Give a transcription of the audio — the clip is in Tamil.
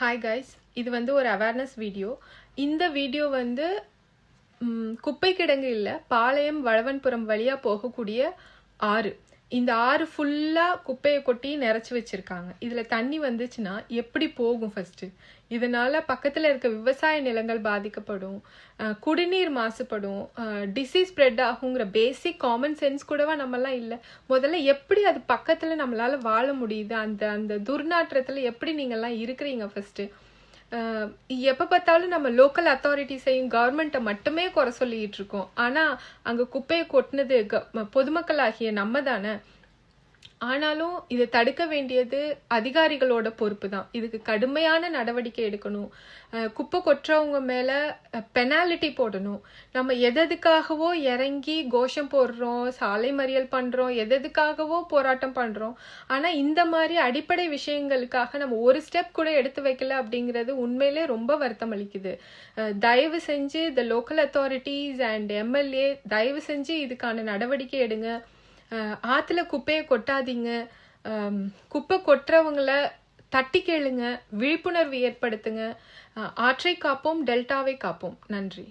ஹாய் கைஸ், இது வந்து ஒரு அவேர்னஸ் வீடியோ. இந்த வீடியோ வந்து குப்பை கிடங்கு இல்லை, பாளையம் வளவன்புரம் வழியாக போகக்கூடிய ஆறு. இந்த ஆறு ஃபுல்லாக குப்பையை கொட்டி நிறச்சி வச்சுருக்காங்க. இதில் தண்ணி வந்துச்சுன்னா எப்படி போகும்? ஃபஸ்ட்டு இதனால் பக்கத்தில் இருக்க விவசாய நிலங்கள் பாதிக்கப்படும், குடிநீர் மாசுபடும், டிசீஸ் ஸ்ப்ரெட் ஆகுங்கிற பேசிக் காமன் சென்ஸ் கூடவா நம்மலாம் இல்லை. முதல்ல எப்படி அது பக்கத்தில் நம்மளால் வாழ முடியுது? அந்த அந்த துர்நாற்றத்தில் எப்படி நீங்கள்லாம் இருக்கிறீங்க? ஃபஸ்ட்டு எப்போ பார்த்தாலும் நம்ம லோக்கல் அத்தாரிட்டிஸையும் கவர்மெண்ட்டை மட்டுமே குறை சொல்லிட்டு இருக்கோம். ஆனால் அங்கே குப்பையை கொட்டினது பொதுமக்களாகிய நம்ம தானே. ஆனாலும் இதை தடுக்க வேண்டியது அதிகாரிகளோட பொறுப்பு தான். இதுக்கு கடுமையான நடவடிக்கை எடுக்கணும். குப்பை கொட்டுறவங்க மேலே பெனாலிட்டி போடணும். நம்ம எதுக்காகவோ இறங்கி கோஷம் போடுறோம், சாலை மறியல் பண்ணுறோம், எதுக்காகவோ போராட்டம் பண்ணுறோம். ஆனால் இந்த மாதிரி அடிப்படை விஷயங்களுக்காக நம்ம ஒரு ஸ்டெப் கூட எடுத்து வைக்கல அப்படிங்கிறது உண்மையிலே ரொம்ப வருத்தம் அளிக்குது. தயவு செஞ்சு த லோக்கல் அத்தாரிட்டிஸ் அண்ட் எம்எல்ஏ தயவு செஞ்சு இதுக்கான நடவடிக்கை எடுங்க. ஆற்றுல குப்பையை கொட்டாதீங்க. குப்பை கொட்டுறவங்கள தட்டி கேளுங்க, விழிப்புணர்வு ஏற்படுத்துங்க. ஆற்றை காப்போம், டெல்டாவை காப்போம். நன்றி.